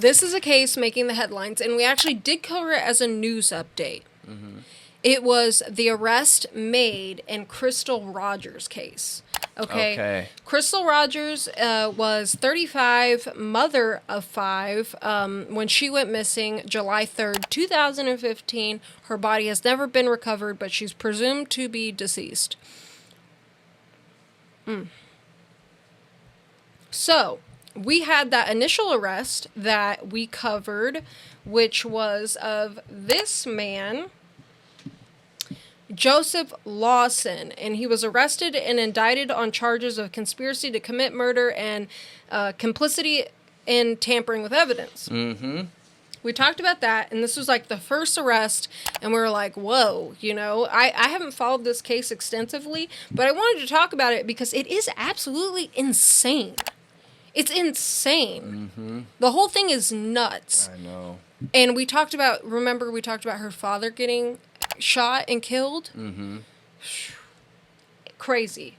this is a case making the headlines, and we actually did cover it as a news update. Mm-hmm. It was the arrest made in Crystal Rogers' case. Okay. Crystal Rogers was 35, mother of 5. When she went missing July 3rd, 2015, her body has never been recovered, but she's presumed to be deceased. So, we had that initial arrest that we covered, which was of this man, Joseph Lawson, and he was arrested and indicted on charges of conspiracy to commit murder and complicity in tampering with evidence. Mm-hmm. We talked about that, and this was like the first arrest, and we were like, whoa, you know, I haven't followed this case extensively, but I wanted to talk about it because it is absolutely insane. It's insane. Mm-hmm. The whole thing is nuts. I know. And we talked about her father getting shot and killed. Mm-hmm. Crazy.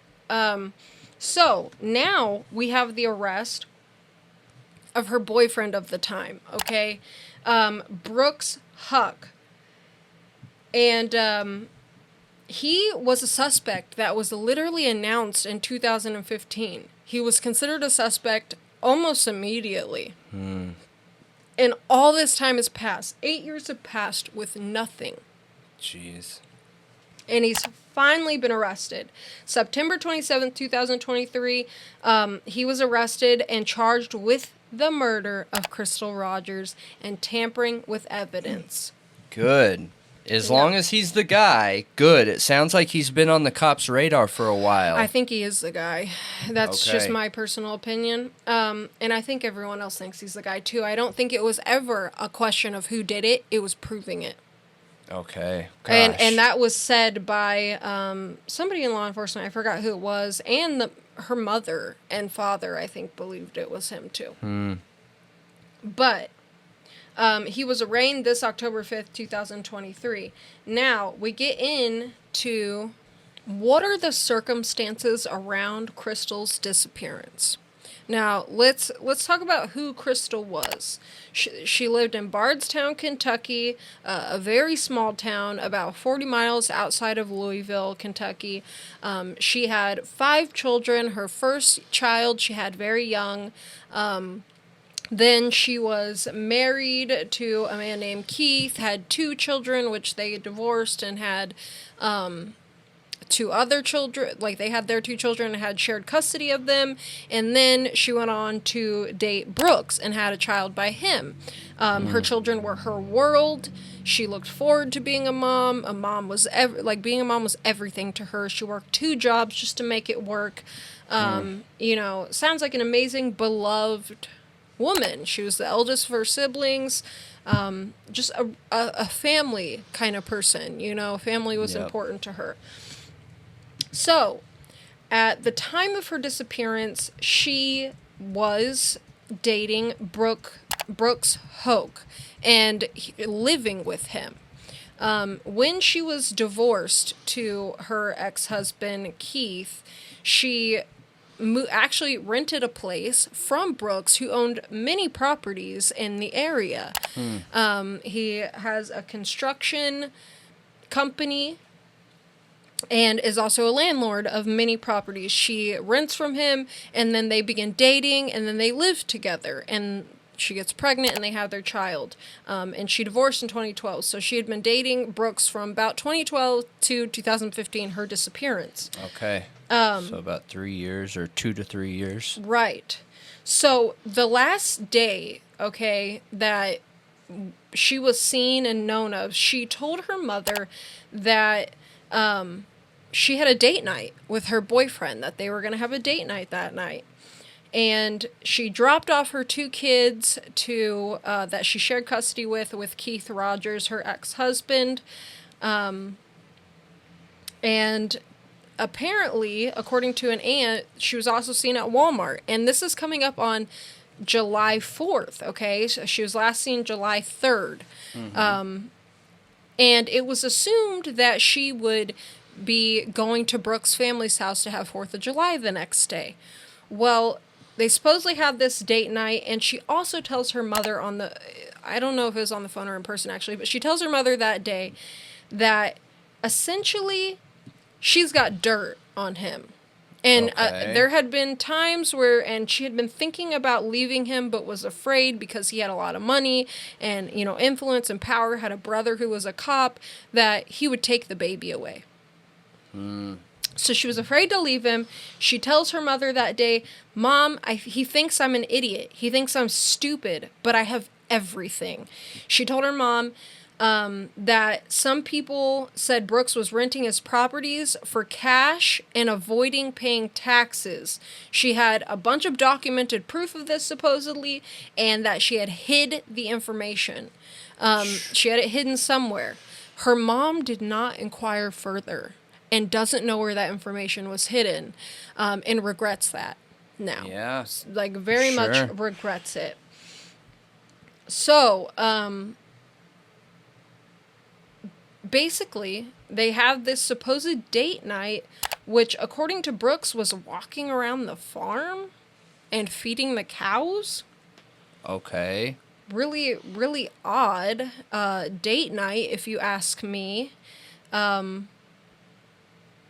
So now we have the arrest of her boyfriend of the time, okay? Brooks Huck. And he was a suspect that was literally announced in 2015. He was considered a suspect almost immediately. And all this time has passed. 8 years have passed with nothing. Jeez. And he's finally been arrested. September 27th, 2023, he was arrested and charged with the murder of Crystal Rogers and tampering with evidence. Good. As long as he's the guy, good. It sounds like he's been on the cops' radar for a while. I think he is the guy. That's just my personal opinion. And I think everyone else thinks he's the guy, too. I don't think it was ever a question of who did it. It was proving it. Okay. Gosh. And that was said by somebody in law enforcement. I forgot who it was. And her mother and father, I think, believed it was him, too. But he was arraigned this October 5th, 2023. Now, we get into what are the circumstances around Crystal's disappearance. Now, let's talk about who Crystal was. She lived in Bardstown, Kentucky, a very small town about 40 miles outside of Louisville, Kentucky. She had 5 children. Her first child she had very young. Then she was married to a man named Keith, had 2 children, which they divorced and had 2 other children. Like, they had their 2 children and had shared custody of them. And then she went on to date Brooks and had a child by him. Her children were her world. She looked forward to being a mom. Being a mom was everything to her. She worked 2 jobs just to make it work. You know, sounds like an amazing, beloved woman. She was the eldest of her siblings. Just a family kind of person, you know. Family was important to her. So, at the time of her disappearance, she was dating Brooks Hoke and living with him. When she was divorced to her ex-husband, Keith, she actually rented a place from Brooks, who owned many properties in the area. He has a construction company and is also a landlord of many properties. She rents from him, and then they begin dating, and then they live together, and she gets pregnant, and they have their child. And she divorced in 2012, so she had been dating Brooks from about 2012 to 2015, her disappearance. Okay. So about 3 years, or 2 to 3 years. Right. So the last day, okay, that she was seen and known of, she told her mother that she had a date night with her boyfriend, that they were going to have a date night that night. And she dropped off her 2 kids to that she shared custody with Keith Rogers, her ex-husband. And apparently, according to an aunt, she was also seen at Walmart. And this is coming up on July 4th, okay? So she was last seen July 3rd. And it was assumed that she would be going to Brooks' family's house to have 4th of July the next day. Well, they supposedly had this date night, and she also tells her mother I don't know if it was on the phone or in person actually, but she tells her mother that day that essentially she's got dirt on him. And there had been times and she had been thinking about leaving him, but was afraid because he had a lot of money and, influence and power, had a brother who was a cop, that he would take the baby away. So she was afraid to leave him. She tells her mother that day, Mom, he thinks I'm an idiot. He thinks I'm stupid, but I have everything. She told her mom that some people said Brooks was renting his properties for cash and avoiding paying taxes. She had a bunch of documented proof of this, supposedly, and that she had hid the information. She had it hidden somewhere. Her mom did not inquire further and doesn't know where that information was hidden, and regrets that now. Yeah. Like, very much regrets it. So, basically, they have this supposed date night, which, according to Brooks, was walking around the farm and feeding the cows. Okay. Really, really odd date night, if you ask me.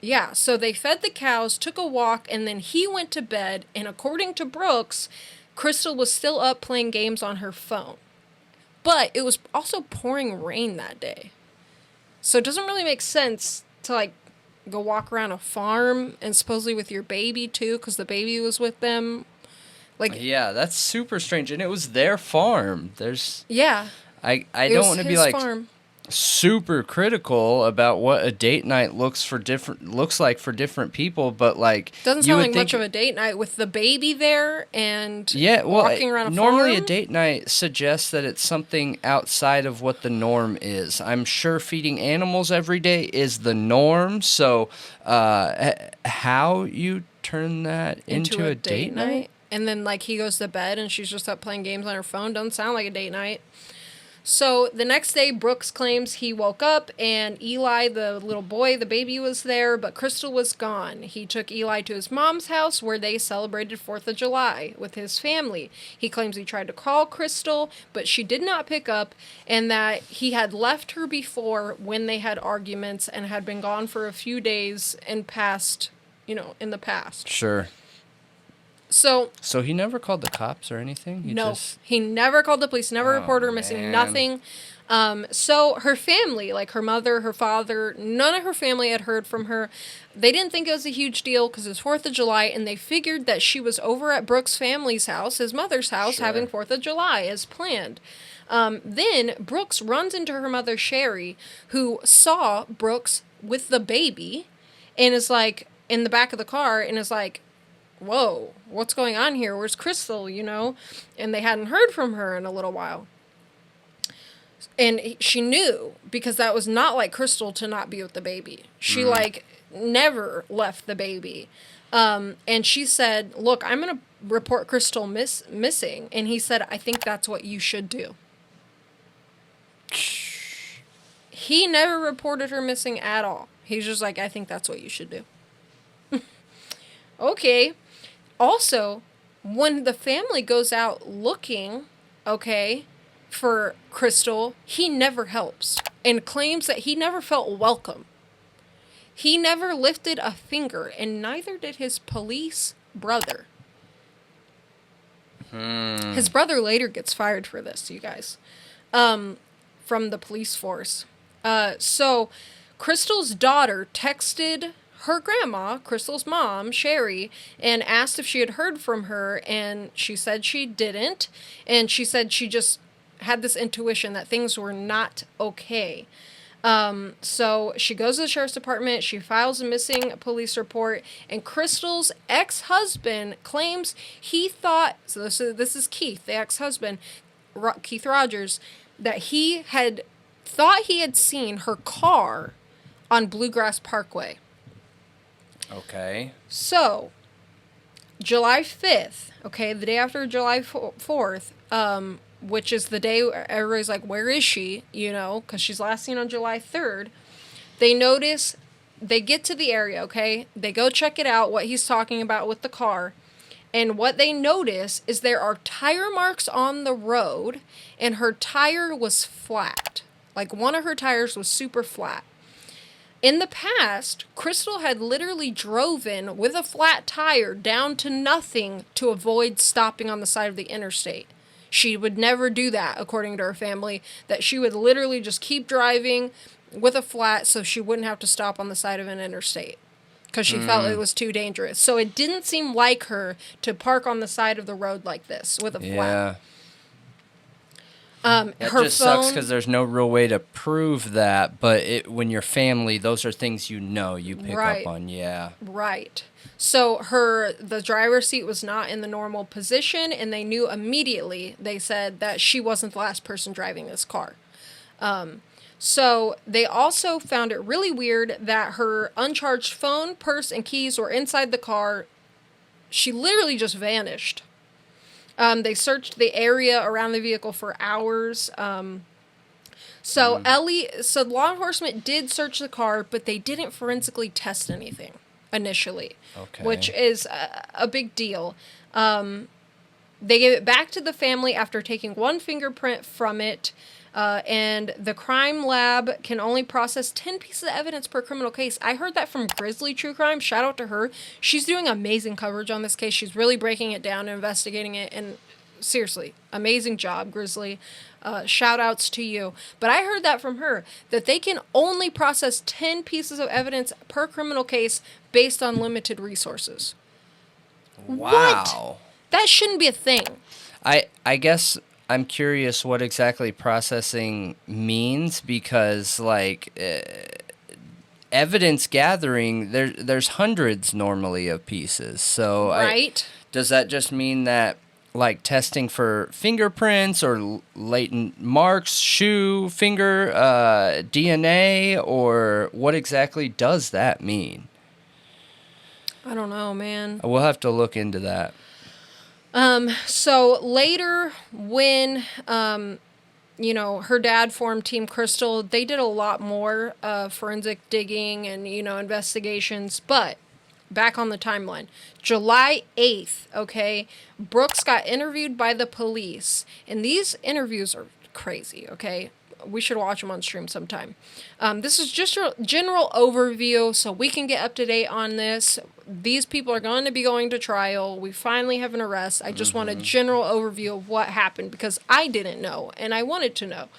Yeah, so they fed the cows, took a walk, and then he went to bed, and according to Brooks, Crystal was still up playing games on her phone. But it was also pouring rain that day. So it doesn't really make sense to, go walk around a farm, and supposedly with your baby, too, because the baby was with them. Yeah, that's super strange. And it was their farm. Yeah. I don't want to be, farm. Super critical about what a date night looks like for different people, but, doesn't sound like much of a date night with the baby there and walking around a farm. Normally a date night suggests that it's something outside of what the norm is. I'm sure feeding animals every day is the norm, so how you turn that into a date night? And then, he goes to bed and she's just up playing games on her phone. Doesn't sound like a date night. So the next day, Brooks claims he woke up and Eli, the little boy, the baby, was there, but Crystal was gone. He took Eli to his mom's house where they celebrated 4th of July with his family. He claims he tried to call Crystal, but she did not pick up, and that he had left her before when they had arguments and had been gone for a few days in the past. Sure. So he never called the cops or anything? He never called the police, never reported her missing, nothing. So her family, her mother, her father, none of her family had heard from her. They didn't think it was a huge deal because it was 4th of July, and they figured that she was over at Brooks' family's house, his mother's house, having 4th of July as planned. Then Brooks runs into her mother, Sherry, who saw Brooks with the baby and is in the back of the car and is whoa, what's going on here? Where's Crystal, And they hadn't heard from her in a little while. And she knew, because that was not like Crystal to not be with the baby. She, never left the baby. And she said, look, I'm going to report Crystal missing. And he said, I think that's what you should do. He never reported her missing at all. He's just I think that's what you should do. Okay. Also, when the family goes out looking, for Crystal, he never helps and claims that he never felt welcome. He never lifted a finger, and neither did his police brother. His brother later gets fired for this, you guys, from the police force. So Crystal's daughter texted her grandma, Crystal's mom, Sherry, and asked if she had heard from her, and she said she didn't, and she said she just had this intuition that things were not okay. So she goes to the sheriff's department, she files a missing police report, and Crystal's ex-husband claims he thought, so this is Keith, the ex-husband, Keith Rogers, that he had thought he had seen her car on Bluegrass Parkway. Okay. So, July 5th, the day after July 4th, which is the day everybody's where is she? Because she's last seen on July 3rd. They get to the area, they go check it out, what he's talking about with the car, And what they notice is there are tire marks on the road, and her tire was flat. Like, one of her tires was super flat. In the past, Crystal had literally driven with a flat tire down to nothing to avoid stopping on the side of the interstate. She would never do that, according to her family, that she would literally just keep driving with a flat so she wouldn't have to stop on the side of an interstate because she felt it was too dangerous. So it didn't seem like her to park on the side of the road like this with a flat. It her just phone, sucks because there's no real way to prove that, but when you're family, those are things you pick up on, Right. So the driver's seat was not in the normal position, and they knew immediately, they said, that she wasn't the last person driving this car. So they also found it really weird that her uncharged phone, purse, and keys were inside the car. She literally just vanished. They searched the area around the vehicle for hours. So law enforcement did search the car, but they didn't forensically test anything initially, which is a big deal. They gave it back to the family after taking one fingerprint from it. And the crime lab can only process 10 pieces of evidence per criminal case. I heard that from Grizzly True Crime. Shout out to her. She's doing amazing coverage on this case. She's really breaking it down and investigating it. And seriously, amazing job, Grizzly. Shout outs to you. But I heard that from her, that they can only process 10 pieces of evidence per criminal case based on limited resources. Wow. What? That shouldn't be a thing. I guess I'm curious what exactly processing means, because evidence gathering, there's hundreds normally of pieces. So right. Does that just mean that testing for fingerprints or latent marks, shoe, finger, DNA, or what exactly does that mean? I don't know, man. We'll have to look into that. So later when, her dad formed Team Crystal, they did a lot more, forensic digging and, investigations, but back on the timeline, July 8th, Brooks got interviewed by the police, and these interviews are crazy, we should watch them on stream sometime. This is just a general overview so we can get up to date on this. These people are going to be going to trial. We finally have an arrest. I just want a general overview of what happened because I didn't know and I wanted to know.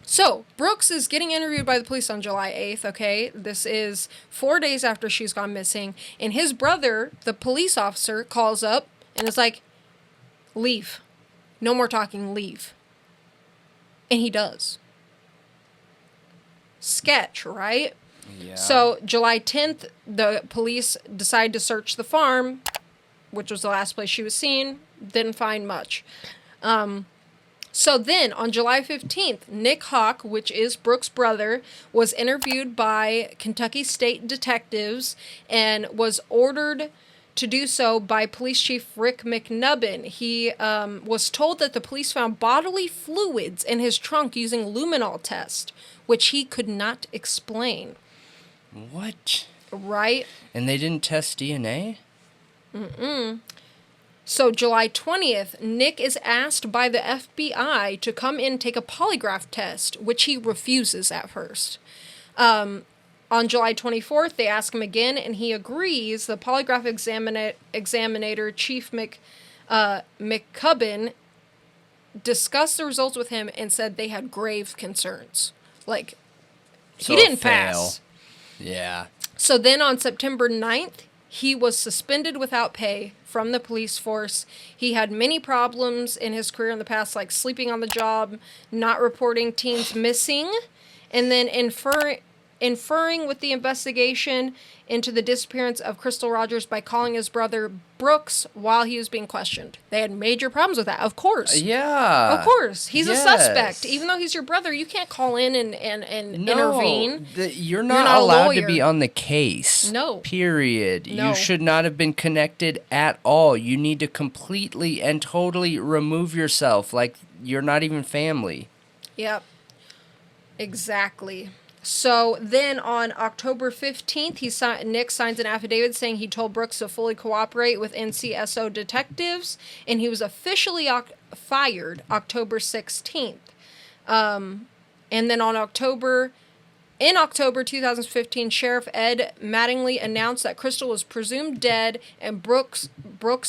So Brooks is getting interviewed by the police on July 8th, This is 4 days after she's gone missing. And his brother, the police officer, calls up and is like, leave. No more talking, leave. And he does. Sketch, right? Yeah. So July 10th, the police decide to search the farm, which was the last place she was seen. Didn't find much. So then, on July 15th, Nick Hawk, which is Brooks' brother, was interviewed by Kentucky State detectives and was ordered to do so by Police Chief Rick McNubbin. He was told that the police found bodily fluids in his trunk using luminol test, which he could not explain. What? Right? And they didn't test DNA? So July 20th, Nick is asked by the FBI to come in and take a polygraph test, which he refuses at first. On July 24th, they ask him again, and he agrees. The polygraph examiner, Chief McCubbin, discussed the results with him and said they had grave concerns. He didn't pass. Yeah. So then on September 9th, he was suspended without pay from the police force. He had many problems in his career in the past, like sleeping on the job, not reporting teens missing, and then inferring with the investigation into the disappearance of Crystal Rogers by calling his brother Brooks while he was being questioned. They had major problems with that, of course. Yeah. Of course. He's a suspect. Even though he's your brother, you can't call in and intervene. You're not allowed to be on the case. No. Period. No. You should not have been connected at all. You need to completely and totally remove yourself like you're not even family. Yep. Exactly. So then on October 15th, Nick signs an affidavit saying he told Brooks to fully cooperate with NCSO detectives, and he was officially fired October 16th. And then in October 2015, Sheriff Ed Mattingly announced that Crystal was presumed dead and Brooks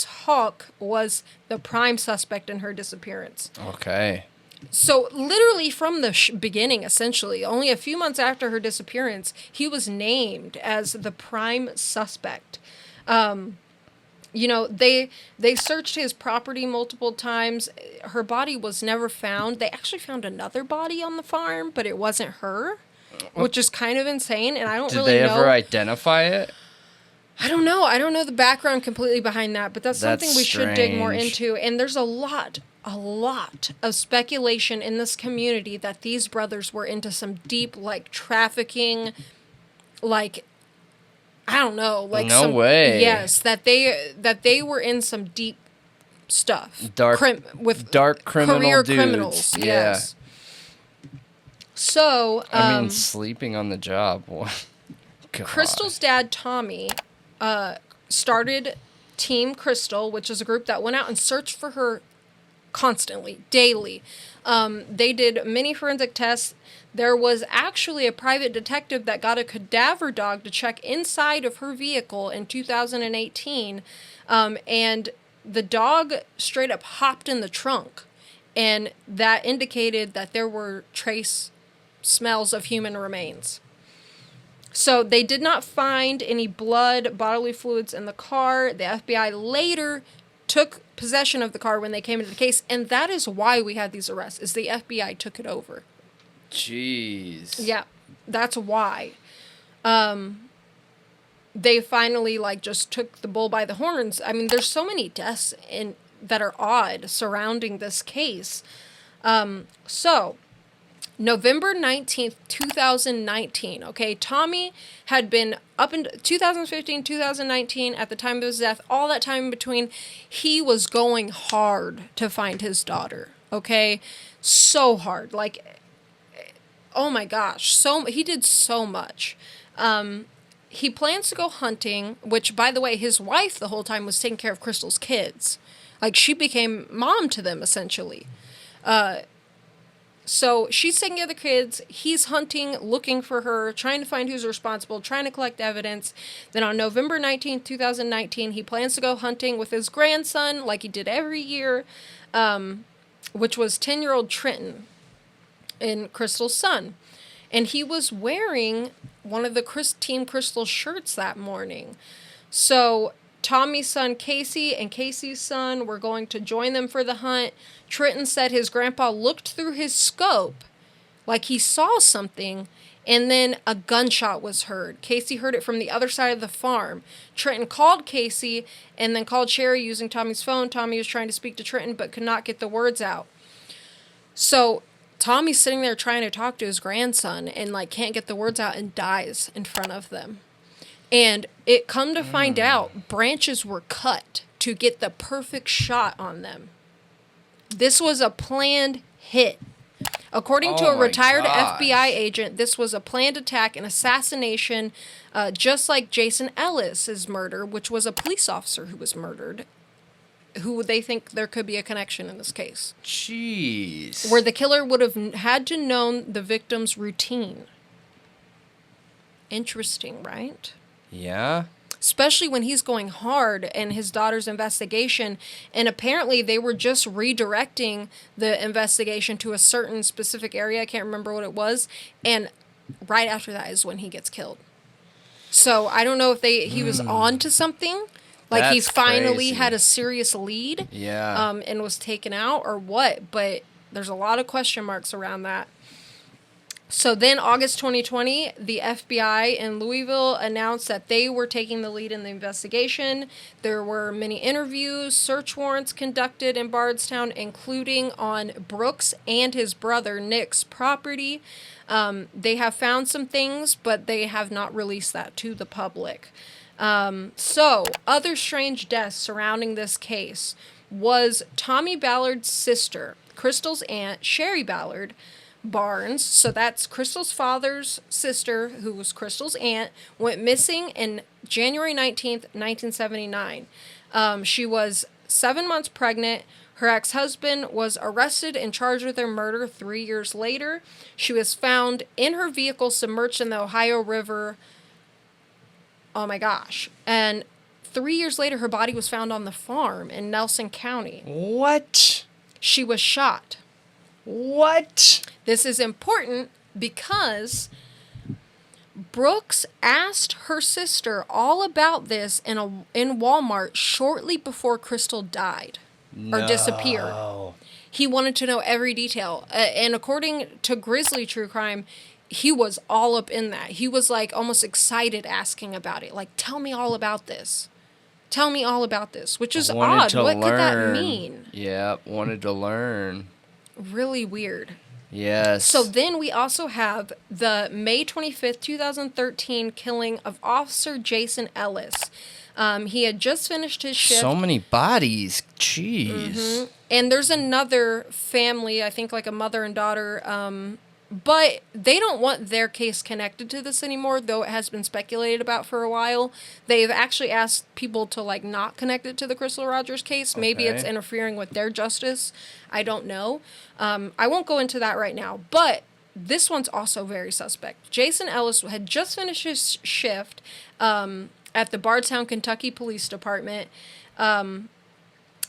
Hawk was the prime suspect in her disappearance. Okay. So literally from the beginning, essentially, only a few months after her disappearance, he was named as the prime suspect. They searched his property multiple times. Her body was never found. They actually found another body on the farm, but it wasn't her, which is kind of insane. And I don't really know. Did they ever identify it? I don't know. I don't know the background completely behind that, but that's something we should dig more into. And there's a lot of speculation in this community that these brothers were into some deep, trafficking, I don't know, no way. Yes, that they were in some deep stuff. Dark criminal career dudes. Criminals. Yeah. Yes. So, sleeping on the job. God. Crystal's dad, Tommy, started Team Crystal, which is a group that went out and searched for her constantly, daily. They did many forensic tests. There was actually a private detective that got a cadaver dog to check inside of her vehicle in 2018, and the dog straight up hopped in the trunk, and that indicated that there were trace smells of human remains. So they did not find any blood, bodily fluids in the car. The FBI later took possession of the car when they came into the case, and that is why we had these arrests, is the FBI took it over. Jeez. Yeah, that's why. They finally, just took the bull by the horns. I mean, there's so many deaths that are odd surrounding this case. So, November 19th, 2019, okay, Tommy had been up in 2015, 2019, at the time of his death, all that time in between, he was going hard to find his daughter, okay? So hard, oh my gosh, he did so much. He plans to go hunting, which, by the way, his wife the whole time was taking care of Crystal's kids. She became mom to them, essentially. So she's taking care of the kids. He's hunting, looking for her, trying to find who's responsible, trying to collect evidence. Then on November 19th, 2019, he plans to go hunting with his grandson, like he did every year, which was 10-year-old Trenton, and Crystal's son. And he was wearing one of the Team Crystal shirts that morning. So Tommy's son Casey and Casey's son were going to join them for the hunt. Trenton said his grandpa looked through his scope like he saw something, and then a gunshot was heard. Casey heard it from the other side of the farm. Trenton called Casey and then called Sherry using Tommy's phone. Tommy was trying to speak to Trenton but could not get the words out. So Tommy's sitting there trying to talk to his grandson and can't get the words out and dies in front of them. And it come to find out, branches were cut to get the perfect shot on them. This was a planned hit. According to a retired FBI agent, this was a planned attack and assassination, just like Jason Ellis's murder, which was a police officer who was murdered, who they think there could be a connection in this case. Jeez. Where the killer would have had to known the victim's routine. Interesting, right? Yeah. Especially when he's going hard in his daughter's investigation, and apparently they were just redirecting the investigation to a certain specific area. I can't remember what it was, and right after that is when he gets killed. So I don't know if he was on to something, he's finally crazy. had a serious lead, yeah, and was taken out or what. But there's a lot of question marks around that. So then, August 2020, the FBI in Louisville announced that they were taking the lead in the investigation. There were many interviews, search warrants conducted in Bardstown, including on Brooks and his brother Nick's property. They have found some things, but they have not released that to the public. So, other strange deaths surrounding this case was Tommy Ballard's sister, Crystal's aunt, Sherry Ballard, Barnes, so that's Crystal's father's sister, who was Crystal's aunt, went missing in January 19th, 1979. She was 7 months pregnant. Her ex-husband was arrested and charged with her murder 3 years later. She was found in her vehicle submerged in the Ohio River. Oh my gosh. And 3 years later, her body was found on the farm in Nelson County. What? She was shot. What? This is important because Brooks asked her sister all about this in Walmart shortly before Crystal died or disappeared. He wanted to know every detail. And according to Grizzly True Crime, he was all up in that. He was like almost excited asking about it. Like, tell me all about this. Tell me all about this, which is odd. What could that mean? Yeah, wanted to learn. Really weird. Yes. So then we also have the May 25th, 2013 killing of Officer Jason Ellis. He had just finished his shift. So many bodies. Jeez. Mm-hmm. And there's another family, I think like a mother and daughter, but they don't want their case connected to this anymore, though it has been speculated about for a while. They've actually asked people to like not connect it to the Crystal Rogers case. Maybe it's interfering with their justice. I don't know. I won't go into that right now, but this one's also very suspect. Jason Ellis had just finished his shift at the Bardstown, Kentucky Police Department.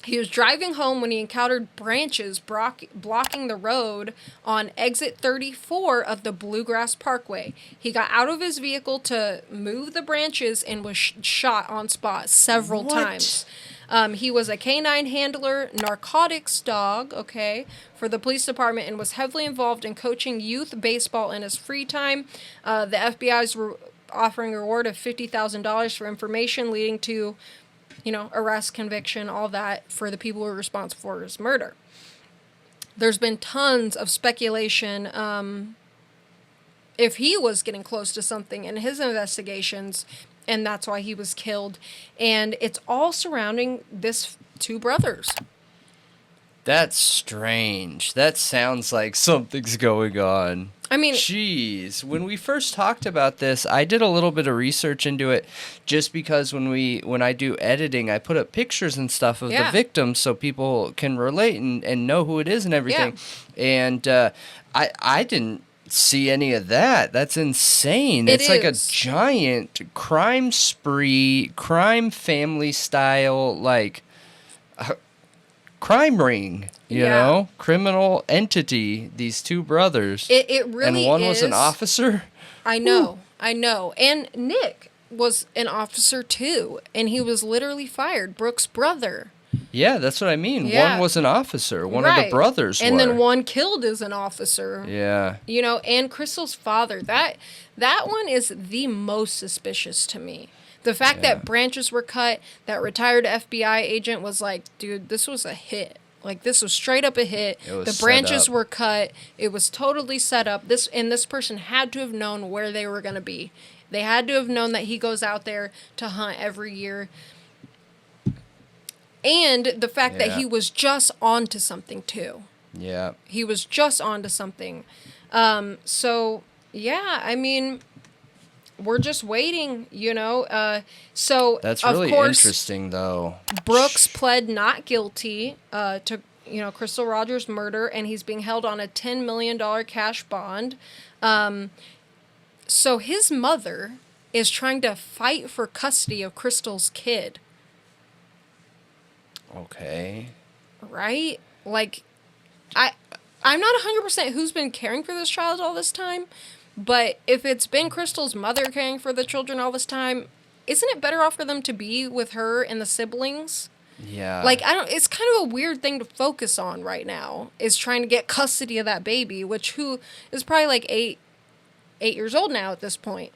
He was driving home when he encountered branches blocking the road on exit 34 of the Bluegrass Parkway. He got out of his vehicle to move the branches and was shot on spot several times. He was a canine handler, narcotics dog, for the police department and was heavily involved in coaching youth baseball in his free time. The FBI's offering a reward of $50,000 for information leading to arrest, conviction, all that for the people who are responsible for his murder. There's been tons of speculation if he was getting close to something in his investigations, and that's why he was killed. And it's all surrounding this two brothers. That's strange. That sounds like something's going on. I mean, jeez, when we first talked about this, I did a little bit of research into it just because when I do editing, I put up pictures and stuff of the victims so people can relate and know who it is and everything. Yeah. And I didn't see any of that. That's insane. It's like a giant crime spree, crime family style, like crime ring. You know, criminal entity, these two brothers. It really is. And one was an officer? I know. And Nick was an officer too, and he was literally fired. Brooks' brother. Yeah, that's what I mean. Yeah. One was an officer. One of the brothers and then one killed as an officer. Yeah. And Crystal's father. That one is the most suspicious to me. The fact that branches were cut, that retired FBI agent was like, dude, this was a hit. Like, this was straight up a hit. The branches were cut. It was totally set up. This person had to have known where they were going to be. They had to have known that he goes out there to hunt every year. And the fact that he was just onto something, too. Yeah. He was just onto something. So, yeah, I mean, we're just waiting, so that's really interesting, though. Brooks pled not guilty to, Crystal Rogers' murder, and he's being held on a $10 million cash bond. So his mother is trying to fight for custody of Crystal's kid. Okay. Right? Like, I'm not 100% who's been caring for this child all this time. But if it's been Crystal's mother caring for the children all this time, isn't it better off for them to be with her and the siblings? Yeah. Like, it's kind of a weird thing to focus on right now, is trying to get custody of that baby, who is probably like 8 years old now at this point.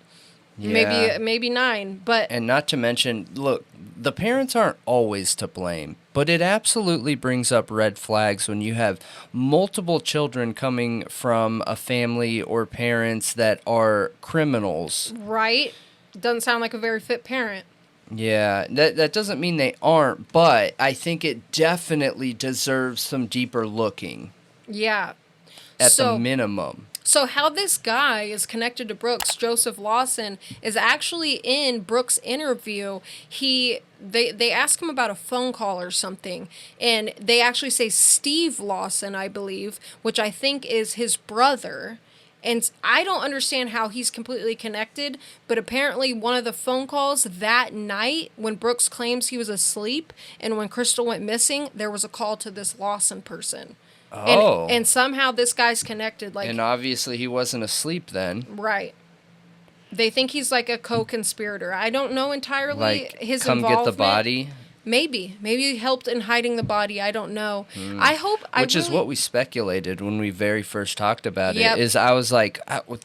Yeah. Maybe 9, but... And not to mention, look, the parents aren't always to blame, but it absolutely brings up red flags when you have multiple children coming from a family or parents that are criminals. Right? Doesn't sound like a very fit parent. Yeah, that doesn't mean they aren't, but I think it definitely deserves some deeper looking. Yeah. at the minimum. So how this guy is connected to Brooks, Joseph Lawson, is actually in Brooks' interview. They ask him about a phone call or something, and they actually say Steve Lawson, I believe, which I think is his brother. And I don't understand how he's completely connected, but apparently one of the phone calls that night when Brooks claims he was asleep and when Crystal went missing, there was a call to this Lawson person. Oh. And somehow this guy's connected. And obviously he wasn't asleep then. Right. They think he's like a co-conspirator. I don't know entirely like, his come involvement. Get the body? Maybe he helped in hiding the body. I don't know. Which is what we speculated when we very first talked about Yep. it. Is I was like,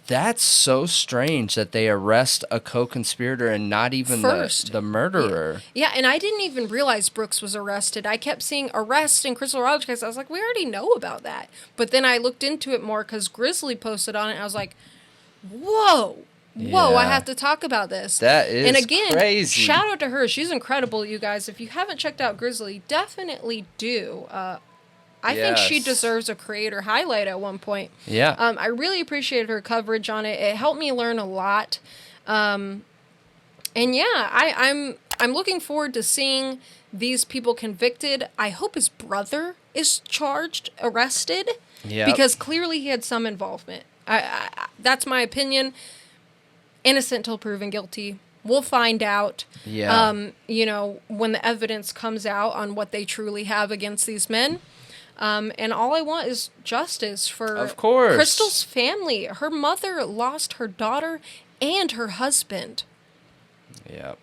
that's so strange that they arrest a co-conspirator and not even the murderer. Yeah, and I didn't even realize Brooks was arrested. I kept seeing arrest in Crystal Rogers case. I was like, we already know about that. But then I looked into it more because Grizzly posted on it. And I was like, whoa. Whoa, I have to talk about this. That is and again, crazy. Shout out to her. She's incredible, you guys. If you haven't checked out Grizzly, definitely do. I think she deserves a creator highlight at one point. Yeah. I really appreciated her coverage on it. It helped me learn a lot. And yeah, I'm looking forward to seeing these people convicted. I hope his brother is arrested. Yeah. Because clearly he had some involvement. That's my opinion. Innocent till proven guilty. We'll find out. Yeah. When the evidence comes out on what they truly have against these men. And all I want is justice for of course. Crystal's family. Her mother lost her daughter and her husband. Yep.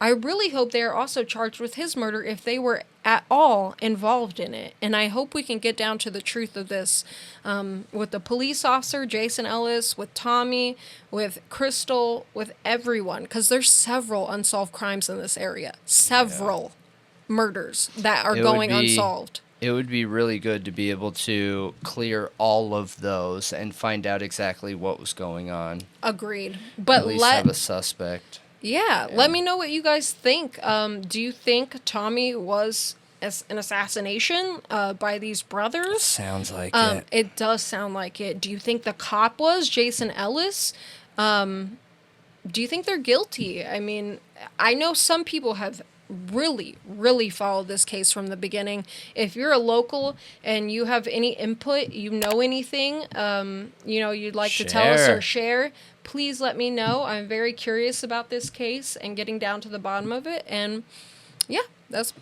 I really hope they are also charged with his murder if they were at all involved in it. And I hope we can get down to the truth of this with the police officer, Jason Ellis, with Tommy, with Crystal, with everyone. Because there's several unsolved crimes in this area. Several murders that are going unsolved. It would be really good to be able to clear all of those and find out exactly what was going on. Agreed. But at least have a suspect. Yeah, let me know what you guys think. Do you think Tommy was an assassination by these brothers? Sounds like it. It does sound like it. Do you think the cop was Jason Ellis? Do you think they're guilty? I mean, I know some people have really, really followed this case from the beginning. If you're a local and you have any input, you know anything, you'd like to tell us or share, please let me know. I'm very curious about this case and getting down to the bottom of it. And yeah, that's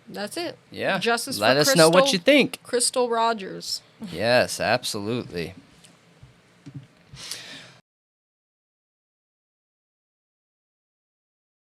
it. Yeah. Justice let for us know what you think. Crystal Rogers. Yes, absolutely.